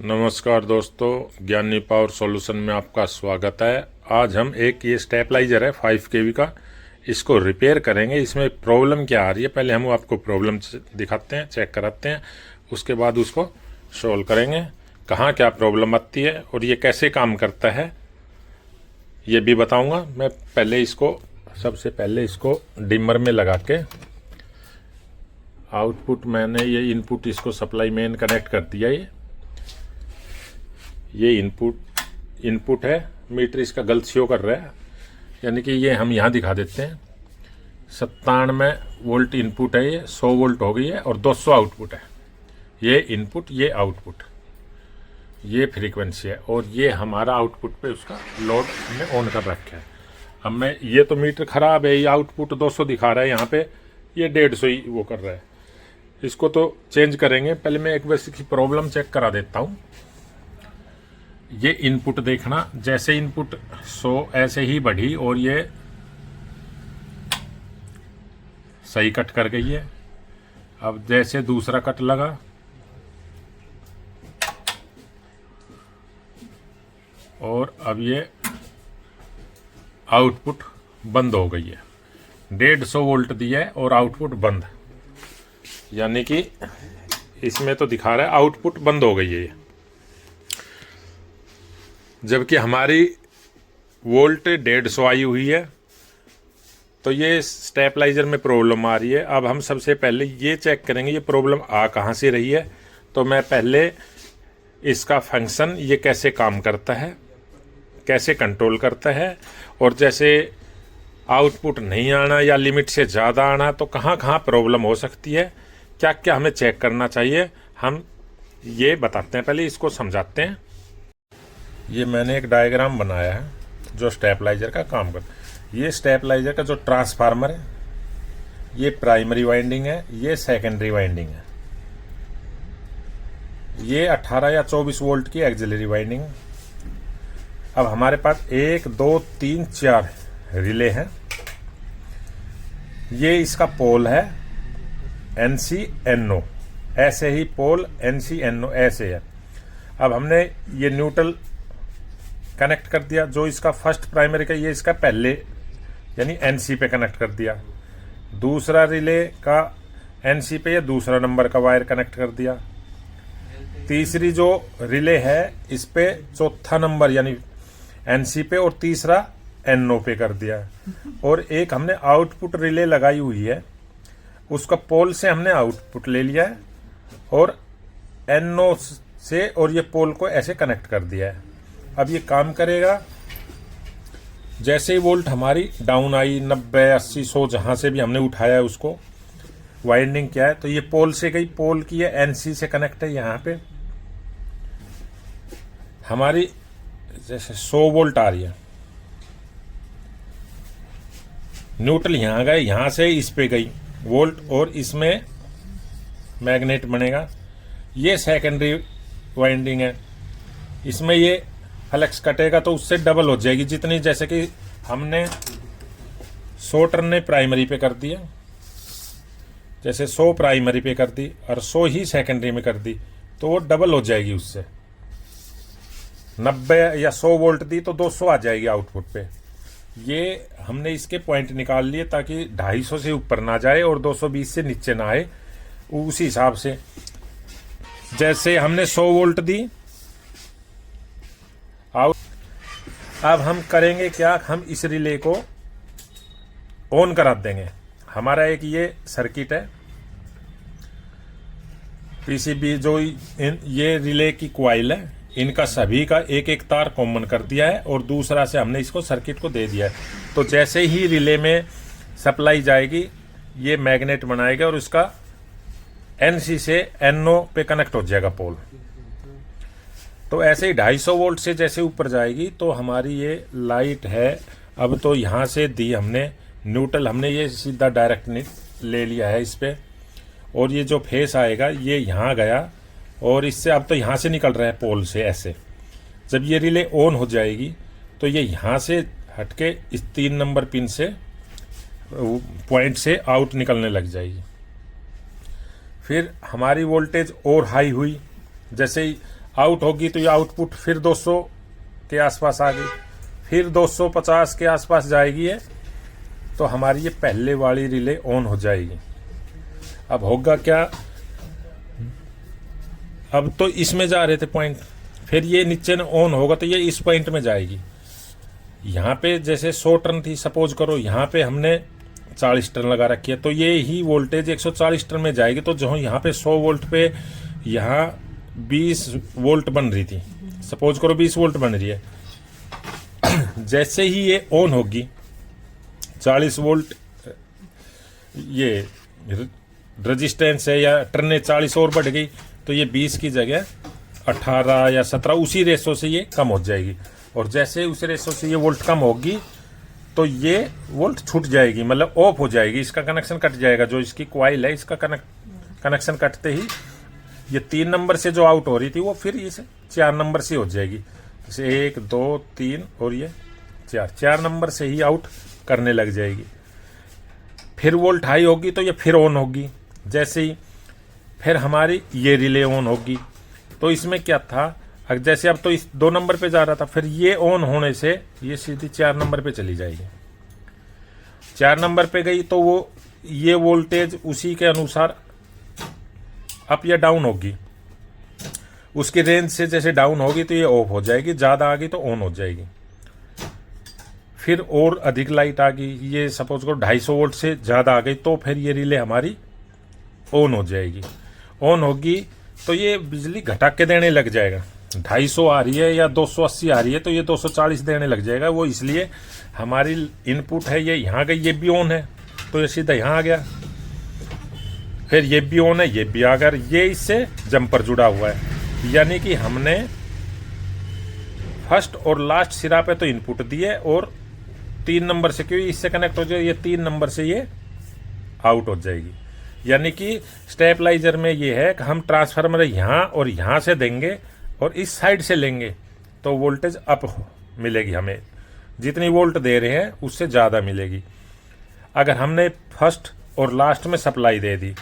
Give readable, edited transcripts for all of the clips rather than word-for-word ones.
नमस्कार दोस्तों, ज्ञानी पावर सॉल्यूशन में आपका स्वागत है। आज हम एक ये स्टेबलाइजर है 5 kV का, इसको रिपेयर करेंगे। इसमें प्रॉब्लम क्या आ रही है, पहले हम आपको प्रॉब्लम दिखाते हैं, चेक कराते हैं, उसके बाद उसको सॉल्व करेंगे। कहाँ क्या प्रॉब्लम आती है और ये कैसे काम करता है ये भी बताऊंगा मैं। सबसे पहले इसको डिमर में लगा के आउटपुट, मैंने ये इनपुट इसको सप्लाई मेन कनेक्ट कर दिया। ये इनपुट है, मीटर इसका गलत शो कर रहा है, यानी कि ये हम यहाँ दिखा देते हैं। 97 वोल्ट इनपुट है, ये 100 वोल्ट हो गई है और 200 आउटपुट है। ये इनपुट, ये आउटपुट, ये फ्रीक्वेंसी है और ये हमारा आउटपुट पे उसका लोड हमने ऑन कर रखा है। अब मैं, ये तो मीटर ख़राब है, ये आउटपुट 200 दिखा रहा है, यहाँ पे ये 150 ही वो कर रहा है। इसको तो चेंज करेंगे। पहले मैं एक बार इसकी प्रॉब्लम चेक करा देता हूँ। ये इनपुट देखना, जैसे इनपुट 100 ऐसे ही बढ़ी और ये सही कट कर गई है। अब जैसे दूसरा कट लगा और अब ये आउटपुट बंद हो गई है। 150 वोल्ट दिया है और आउटपुट बंद, यानी कि इसमें तो दिखा रहा है आउटपुट बंद हो गई है ये, जबकि हमारी वोल्ट 150 आई हुई है। तो ये स्टेबलाइजर में प्रॉब्लम आ रही है। अब हम सबसे पहले ये चेक करेंगे ये प्रॉब्लम आ कहाँ से रही है। तो मैं पहले इसका फंक्शन, ये कैसे काम करता है, कैसे कंट्रोल करता है, और जैसे आउटपुट नहीं आना या लिमिट से ज़्यादा आना तो कहाँ कहाँ प्रॉब्लम हो सकती है, क्या क्या हमें चेक करना चाहिए, हम ये बताते हैं। पहले इसको समझाते हैं। ये मैंने एक डायग्राम बनाया है जो स्टेबलाइजर का काम करता है। ये स्टेबलाइजर का जो ट्रांसफार्मर है, ये प्राइमरी वाइंडिंग है, ये सेकेंडरी वाइंडिंग है, ये 18 या 24 वोल्ट की एक्सिलरी वाइंडिंग है। अब हमारे पास 1 2 3 4 रिले हैं। ये इसका पोल है NC-NO, ऐसे ही पोल NC-NO ऐसे है। अब हमने ये न्यूट्रल कनेक्ट कर दिया, जो इसका फर्स्ट प्राइमरी का, ये इसका पहले यानी NC पे कनेक्ट कर दिया। दूसरा रिले का NC पे ये दूसरा नंबर का वायर कनेक्ट कर दिया। तीसरी जो रिले है इस पे चौथा नंबर यानी NC पे और तीसरा NO पे कर दिया। और एक हमने आउटपुट रिले लगाई हुई है, उसका पोल से हमने आउटपुट ले लिया है और NO से और ये पोल को ऐसे कनेक्ट कर दिया है। अब ये काम करेगा, जैसे ही वोल्ट हमारी डाउन आई 90 80 100 जहां से भी हमने उठाया है उसको वाइंडिंग किया है, तो ये पोल से गई, पोल की है NC से कनेक्ट है। यहाँ पे हमारी जैसे 100 वोल्ट आ रही है, न्यूट्रल यहाँ गए, यहाँ से इस पे गई वोल्ट और इसमें मैग्नेट बनेगा। ये सेकेंडरी वाइंडिंग है, इसमें ये फ्लक्स कटेगा तो उससे डबल हो जाएगी जितनी, जैसे कि हमने 100 टर्न प्राइमरी पे कर दिया, जैसे 100 प्राइमरी पे कर दी और 100 ही सेकेंडरी में कर दी तो वो डबल हो जाएगी। उससे 90 या 100 वोल्ट दी तो 200 आ जाएगी आउटपुट पे। ये हमने इसके पॉइंट निकाल लिए ताकि 250 से ऊपर ना जाए और 220 से नीचे ना आए। उसी हिसाब से जैसे हमने 100 वोल्ट दी आउट। अब हम करेंगे क्या, हम इस रिले को ऑन करा देंगे। हमारा एक ये सर्किट है PCB, जो ये रिले की क्वाइल है, इनका सभी का एक एक तार कॉमन कर दिया है और दूसरा से हमने इसको सर्किट को दे दिया है। तो जैसे ही रिले में सप्लाई जाएगी ये मैग्नेट बनाएगा और उसका NC से NO पे कनेक्ट हो जाएगा पोल। तो ऐसे ही 250 वोल्ट से जैसे ऊपर जाएगी तो हमारी ये लाइट है। अब तो यहाँ से दी हमने न्यूट्रल, हमने ये सीधा डायरेक्ट ले लिया है इस पे, और ये जो फेस आएगा ये यहाँ गया और इससे अब तो यहाँ से निकल रहा है पोल से ऐसे। जब ये रिले ऑन हो जाएगी तो ये यहाँ से हटके इस 3 नंबर पिन से पॉइंट से आउट निकलने लग जाएगी। फिर हमारी वोल्टेज और हाई हुई, जैसे ही आउट होगी तो ये आउटपुट फिर 200 के आसपास आ गई, फिर 250 के आसपास जाएगी है, तो हमारी ये पहले वाली रिले ऑन हो जाएगी। अब होगा क्या, अब तो इसमें जा रहे थे पॉइंट, फिर ये नीचे ऑन होगा तो ये इस पॉइंट में जाएगी। यहाँ पे जैसे 100 टर्न थी, सपोज करो यहाँ पे हमने 40 टर्न लगा रखी है, तो ये ही वोल्टेज 140 टर्न में जाएगी। तो जो यहाँ पे 100 वोल्ट पे यहाँ 20 वोल्ट बन रही थी, सपोज करो 20 वोल्ट बन रही है, जैसे ही ये ऑन होगी 40 वोल्ट ये रेजिस्टेंस है या टर्ने 40 और बढ़ गई, तो ये 20 की जगह 18 या 17 उसी रेशो से ये कम हो जाएगी। और जैसे उस रेशो से ये वोल्ट कम होगी तो ये वोल्ट छूट जाएगी, मतलब ऑफ हो जाएगी, इसका कनेक्शन कट जाएगा। जो इसकी क्वाइल है इसका कनेक्शन कटते ही ये 3 नंबर से जो आउट हो रही थी वो फिर इस 4 नंबर से हो जाएगी। जैसे 1 2 3 और ये 4 नंबर से ही आउट करने लग जाएगी। फिर वोल्ट हाई होगी तो ये फिर ऑन होगी, जैसे ही फिर हमारी ये रिले ऑन होगी। तो इसमें क्या था, जैसे अब तो इस 2 नंबर पे जा रहा था, फिर ये ऑन होने से ये सीधी 4 नंबर पे चली जाएगी। 4 नंबर पे गई तो वो ये वोल्टेज उसी के अनुसार अप या डाउन होगी, उसकी रेंज से जैसे डाउन होगी तो ये ऑफ हो जाएगी, ज़्यादा आ गई तो ऑन हो जाएगी। फिर और अधिक लाइट आ गई, ये सपोज करो 250 वोल्ट से ज़्यादा आ गई, तो फिर ये रिले हमारी ऑन हो जाएगी। ऑन होगी तो ये बिजली घटा के देने लग जाएगा। 250 आ रही है या 280 आ रही है तो ये 240 देने लग जाएगा। वो इसलिए हमारी इनपुट है ये यहाँ गई, ये भी ऑन है तो ये सीधा यहाँ आ गया, फिर ये भी ऑन है, ये भी आ गया, ये इससे जंपर जुड़ा हुआ है। यानी कि हमने फर्स्ट और लास्ट सिरा पे तो इनपुट दिए और 3 नंबर से, क्योंकि इससे कनेक्ट हो जाए, ये 3 नंबर से ये आउट हो जाएगी। यानी कि स्टेबलाइजर में ये है कि हम ट्रांसफार्मर यहाँ और यहाँ से देंगे और इस साइड से लेंगे तो वोल्टेज अप मिलेगी, हमें जितनी वोल्ट दे रहे हैं उससे ज़्यादा मिलेगी। अगर हमने फर्स्ट और लास्ट में सप्लाई दे दी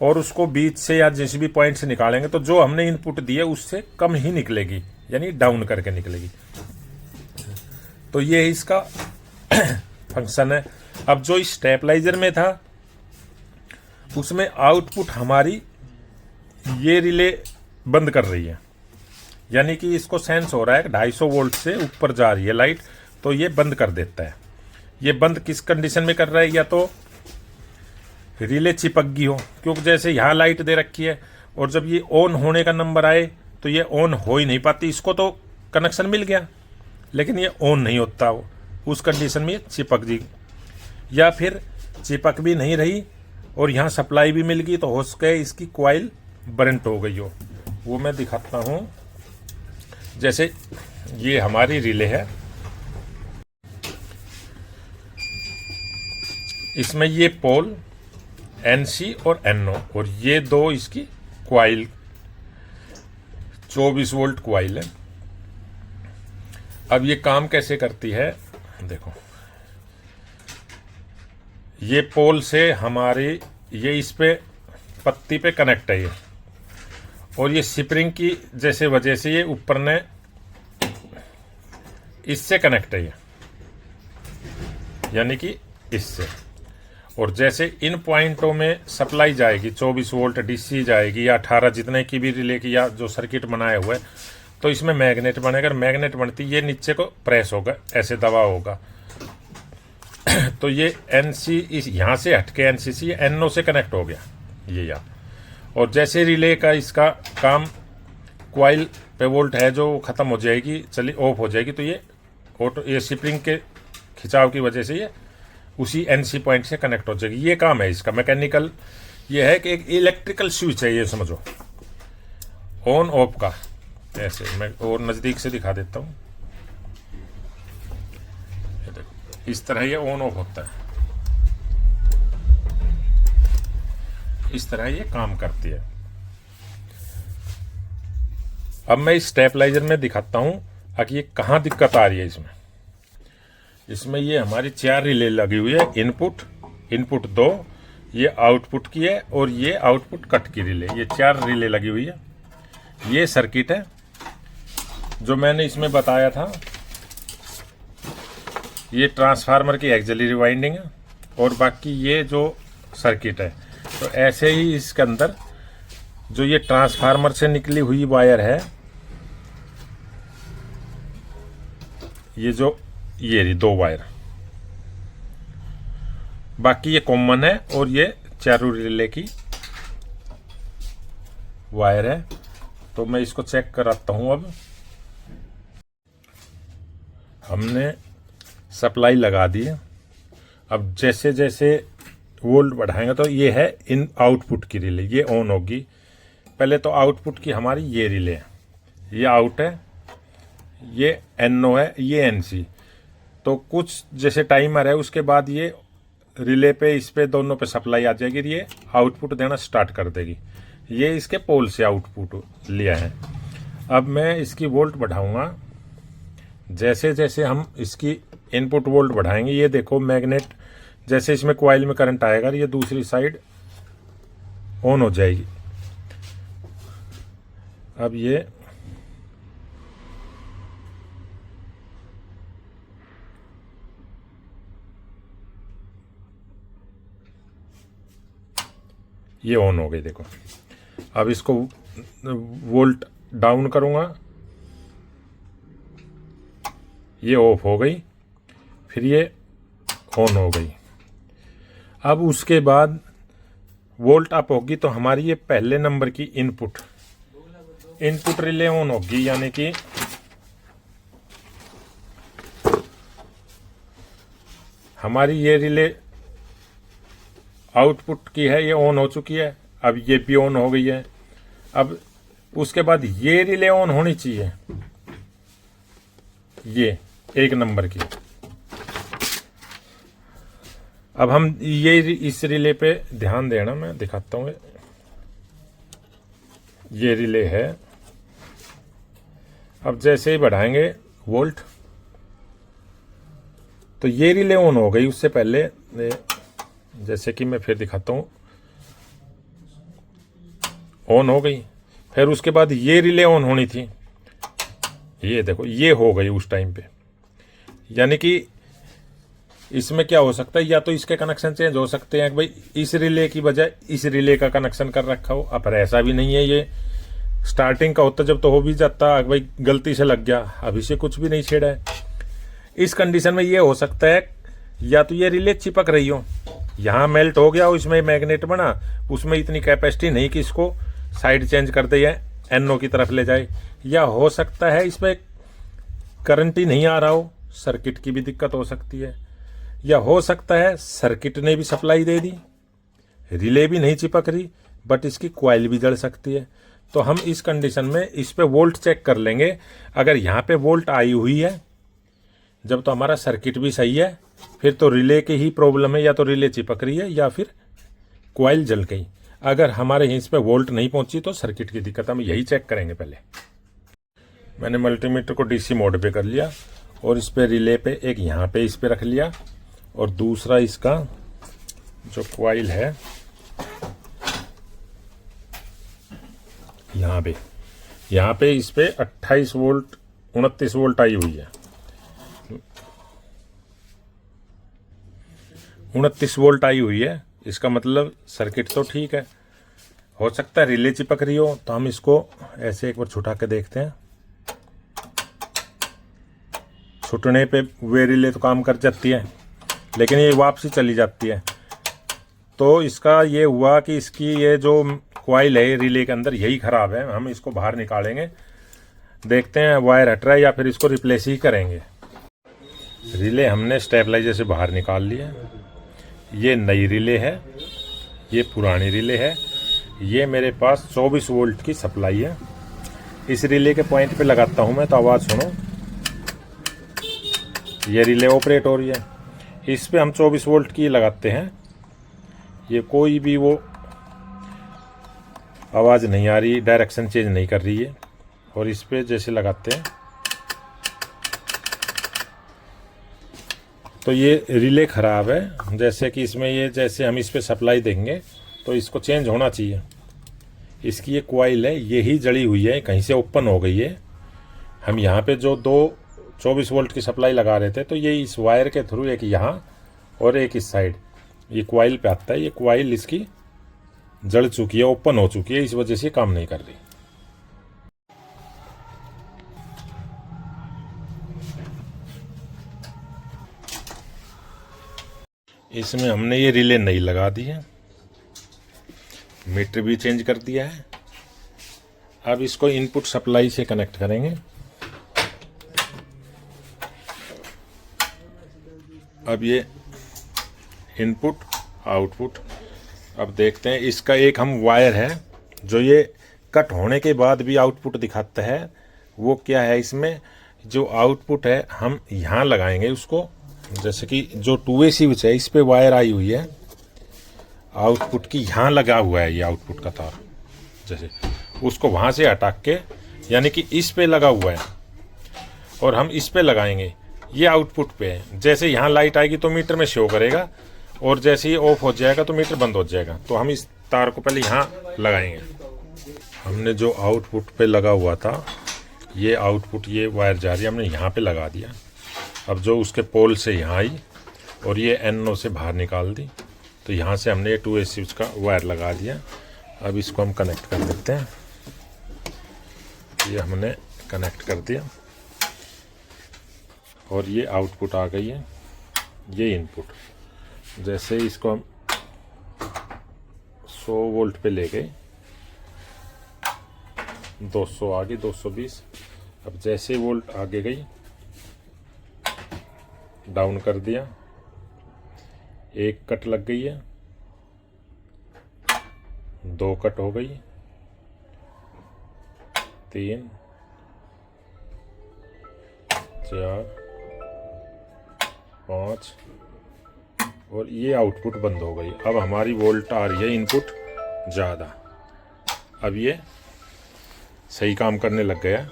और उसको बीच से या जिस भी पॉइंट से निकालेंगे तो जो हमने इनपुट दिए उससे कम ही निकलेगी, यानी डाउन करके निकलेगी। तो ये इसका फंक्शन है। अब जो इस स्टेबलाइजर में था उसमें आउटपुट हमारी ये रिले बंद कर रही है, यानी कि इसको सेंस हो रहा है कि 250 वोल्ट से ऊपर जा रही है लाइट, तो ये बंद कर देता है। ये बंद किस कंडीशन में कर रहा है, या तो रिले चिपक गई हो, क्योंकि जैसे यहाँ लाइट दे रखी है और जब ये ऑन होने का नंबर आए तो ये ऑन हो ही नहीं पाती। इसको तो कनेक्शन मिल गया लेकिन ये ऑन नहीं होता, उस कंडीशन में चिपक गई। या फिर चिपक भी नहीं रही और यहाँ सप्लाई भी मिल गई तो हो सके इसकी कॉइल बरंट हो गई हो। वो मैं दिखाता हूँ। जैसे ये हमारी रिले है, इसमें ये पोल NC और NO और ये 2 इसकी कॉइल 24 वोल्ट कॉइल है। अब ये काम कैसे करती है देखो, ये पोल से हमारे ये इस पे पत्ती पे कनेक्ट है ये, और ये स्प्रिंग की जैसे वजह से ये ऊपर ने इससे कनेक्ट है ये, यानी कि इससे। और जैसे इन पॉइंटों में सप्लाई जाएगी 24 वोल्ट DC जाएगी या 18 जितने की भी रिले की या जो सर्किट बनाए हुए, तो इसमें मैग्नेट बनेगा। मैग्नेट बनती ये नीचे को प्रेस होगा, ऐसे दबा होगा तो ये NC इस यहाँ से हटके NCC NO से कनेक्ट हो गया ये यहाँ। और जैसे रिले का इसका काम कॉइल पे वोल्ट है जो ख़त्म हो जाएगी, चली ऑफ हो जाएगी, तो ये ऑटो ये स्प्रिंग के खिंचाव की वजह से ये उसी NC पॉइंट से कनेक्ट हो जाएगी। ये काम है इसका मैकेनिकल। ये है कि एक इलेक्ट्रिकल स्विच है, ये समझो ऑन ऑफ का। ऐसे मैं और नज़दीक से दिखा देता हूँ, इस तरह ये ऑन ऑफ होता है, इस तरह ये काम करती है। अब मैं इस स्टेबलाइजर में दिखाता हूँ कि ये कहाँ दिक्कत आ रही है। इसमें ये हमारी 4 रिले लगी हुई है, इनपुट 2, ये आउटपुट की है और ये आउटपुट कट की रिले, ये 4 रिले लगी हुई है। ये सर्किट है जो मैंने इसमें बताया था, ये ट्रांसफार्मर की एक्सिलरी वाइंडिंग है और बाकी ये जो सर्किट है। तो ऐसे ही इसके अंदर जो ये ट्रांसफार्मर से निकली हुई वायर है, ये 2 वायर, बाकी ये कॉमन है और ये चारों रिले की वायर है। तो मैं इसको चेक कराता हूं। अब हमने सप्लाई लगा दी है। अब जैसे जैसे वोल्ट बढ़ाएंगे तो ये है इन आउटपुट की रिले, ये ऑन होगी। पहले तो आउटपुट की हमारी ये रिले है, ये आउट है, ये NO है, ये NC। तो कुछ जैसे टाइमर है, उसके बाद ये रिले पे, इस पे दोनों पे सप्लाई आ जाएगी, ये आउटपुट देना स्टार्ट कर देगी। ये इसके पोल से आउटपुट लिया है। अब मैं इसकी वोल्ट बढ़ाऊंगा। जैसे जैसे हम इसकी इनपुट वोल्ट बढ़ाएंगे, ये देखो मैग्नेट, जैसे इसमें कॉइल में करंट आएगा, ये दूसरी साइड ऑन हो जाएगी। अब ये ऑन हो गई, देखो। अब इसको वोल्ट डाउन करूंगा, ये ऑफ हो गई, फिर ये ऑन हो गई। अब उसके बाद वोल्ट अप होगी तो हमारी ये पहले नंबर की इनपुट रिले ऑन होगी, यानी कि हमारी ये रिले आउटपुट की है, ये ऑन हो चुकी है। अब ये भी ऑन हो गई है। अब उसके बाद ये रिले ऑन होनी चाहिए, ये 1 नंबर की। अब हम ये इस रिले पे ध्यान देना, मैं दिखाता हूँ। ये रिले है। अब जैसे ही बढ़ाएंगे वोल्ट तो ये रिले ऑन हो गई। उससे पहले जैसे कि मैं फिर दिखाता हूँ, ऑन हो गई। फिर उसके बाद ये रिले ऑन होनी थी, ये देखो ये हो गई उस टाइम पे। यानी कि इसमें क्या हो सकता है, या तो इसके कनेक्शन चेंज हो सकते हैं कि भाई इस रिले की बजाय इस रिले का कनेक्शन कर रखा हो। अब ऐसा भी नहीं है, ये स्टार्टिंग का होता जब तो हो भी जाता, भाई गलती से लग गया, अभी से कुछ भी नहीं छेड़ा है। इस कंडीशन में ये हो सकता है या तो ये रिले चिपक रही हो, यहाँ मेल्ट हो गया हो, इसमें मैग्नेट बना, उसमें इतनी कैपेसिटी नहीं कि इसको साइड चेंज कर दे या NO की तरफ ले जाए। या हो सकता है इसमें करंट ही नहीं आ रहा हो, सर्किट की भी दिक्कत हो सकती है। या हो सकता है सर्किट ने भी सप्लाई दे दी, रिले भी नहीं चिपक रही, बट इसकी कॉइल भी जल सकती है। तो हम इस कंडीशन में इस पे वोल्ट चेक कर लेंगे। अगर यहाँ पे वोल्ट आई हुई है जब, तो हमारा सर्किट भी सही है, फिर तो रिले की ही प्रॉब्लम है, या तो रिले चिपक रही है या फिर कॉइल जल गई। अगर हमारे इस पे वोल्ट नहीं पहुंची तो सर्किट की दिक्कत, हम यही चेक करेंगे। पहले मैंने मल्टीमीटर को DC मोड पे कर लिया और इस पे रिले पे एक यहाँ पे इस पे रख लिया, और दूसरा इसका जो कॉइल है यहाँ पे इस पे 28 वोल्ट 29 वोल्ट आई हुई है। 29 वोल्ट आई हुई है, इसका मतलब सर्किट तो ठीक है। हो सकता है रिले चिपक रही हो, तो हम इसको ऐसे एक बार छुटा के देखते हैं। छुटने पे वे रिले तो काम कर जाती है, लेकिन ये वापसी चली जाती है। तो इसका ये हुआ कि इसकी ये जो कॉइल है रिले के अंदर, यही खराब है। हम इसको बाहर निकालेंगे, देखते हैं वायर हट रहा है या फिर इसको रिप्लेस ही करेंगे। रिले हमने स्टेबलाइजर से बाहर निकाल लिया। ये नई रिले है, ये पुरानी रिले है। ये मेरे पास 24 वोल्ट की सप्लाई है। इस रिले के पॉइंट पे लगाता हूं मैं, तो आवाज़ सुनो। ये रिले ऑपरेट हो रही है, इस पे हम 24 वोल्ट की लगाते हैं। ये कोई भी वो आवाज़ नहीं आ रही, डायरेक्शन चेंज नहीं कर रही है। और इस पे जैसे लगाते हैं तो ये रिले ख़राब है। जैसे कि इसमें ये, जैसे हम इस पे सप्लाई देंगे तो इसको चेंज होना चाहिए। इसकी ये कॉइल है, ये ही जड़ी हुई है, कहीं से ओपन हो गई है। हम यहाँ पे जो दो 24 वोल्ट की सप्लाई लगा रहे थे, तो ये इस वायर के थ्रू एक यहाँ और एक इस साइड ये क्वाइल पे आता है। ये क्वाइल इसकी जड़ चुकी है, ओपन हो चुकी है, इस वजह से काम नहीं कर रही। इसमें हमने ये रिले नहीं लगा दी है, मीटर भी चेंज कर दिया है। अब इसको इनपुट सप्लाई से कनेक्ट करेंगे। अब ये इनपुट आउटपुट, अब देखते हैं। इसका एक हम वायर है जो ये कट होने के बाद भी आउटपुट दिखाता है, वो क्या है। इसमें जो आउटपुट है हम यहाँ लगाएंगे उसको, जैसे कि जो 2A स्विच है इस पे वायर आई हुई है आउटपुट की, यहाँ लगा हुआ है ये आउटपुट का तार। जैसे उसको वहाँ से हटा के, यानी कि इस पे लगा हुआ है और हम इस पे लगाएंगे, ये आउटपुट पे है। जैसे यहाँ लाइट आएगी तो मीटर में शो करेगा, और जैसे ही ऑफ हो जाएगा तो मीटर बंद हो जाएगा। तो हम इस तार को पहले यहाँ लगाएंगे। हमने जो आउटपुट पे लगा हुआ था ये आउटपुट, ये वायर जा रही है, हमने यहाँ पे लगा दिया। अब जो उसके पोल से यहाँ आई और ये NO से बाहर निकाल दी, तो यहाँ से हमने ये 2A स्विच का वायर लगा दिया। अब इसको हम कनेक्ट कर देते हैं। ये हमने कनेक्ट कर दिया और ये आउटपुट आ गई है, ये इनपुट। जैसे इसको हम 100 वोल्ट पे ले गए, 200 आ गई, 220। अब जैसे वोल्ट आगे गई, डाउन कर दिया, एक कट लग गई है, 2 कट हो गई, 3, 4, 5 और ये आउटपुट बंद हो गई। अब हमारी वोल्ट आ रही है इनपुट ज़्यादा। अब ये सही काम करने लग गया।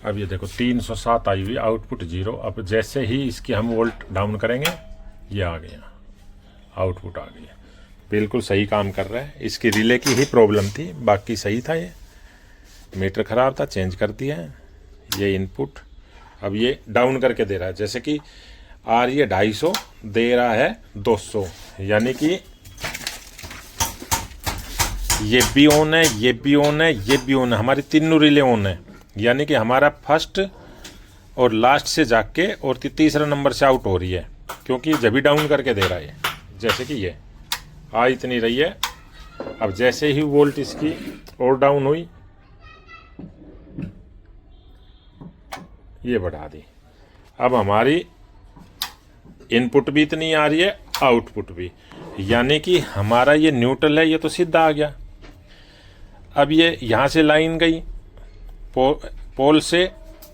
अब ये देखो 307 आई हुई, आउटपुट 0। अब जैसे ही इसकी हम वोल्ट डाउन करेंगे, ये आ गया, आउटपुट आ गया, बिल्कुल सही काम कर रहा है। इसकी रिले की ही प्रॉब्लम थी, बाकी सही था। ये मीटर ख़राब था, चेंज कर दिया है। ये इनपुट अब ये डाउन करके दे रहा है, जैसे कि आ रही है 250, दे रहा है 200, यानी कि ये भी ऑन है, ये भी ऑन है, ये भी ऑन है, हमारी तीनों रिले ऑन है। यानी कि हमारा फर्स्ट और लास्ट से जाके और तीसरा नंबर से आउट हो रही है, क्योंकि जब भी डाउन करके दे रहा है। जैसे कि ये आ इतनी रही है, अब जैसे ही वोल्ट इसकी और डाउन हुई, ये बढ़ा दी। अब हमारी इनपुट भी इतनी आ रही है, आउटपुट भी, यानी कि हमारा ये न्यूट्रल है, ये तो सीधा आ गया। अब ये यहाँ से लाइन गई पोल से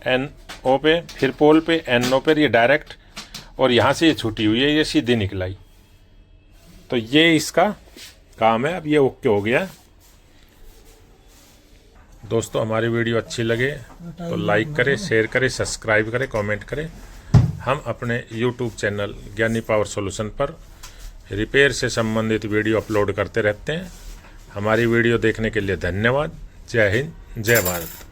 NO पे, फिर पोल पे NO पे, ये डायरेक्ट, और यहाँ से ये छूटी हुई है, ये सीधी निकलाई। तो ये इसका काम है। अब ये ओके हो गया। दोस्तों हमारी वीडियो अच्छी लगे तो लाइक करें, शेयर करें, सब्सक्राइब करें, कमेंट करें। हम अपने YouTube चैनल ज्ञानी पावर सॉल्यूशन पर रिपेयर से संबंधित वीडियो अपलोड करते रहते हैं। हमारी वीडियो देखने के लिए धन्यवाद। जय हिंद, जय भारत।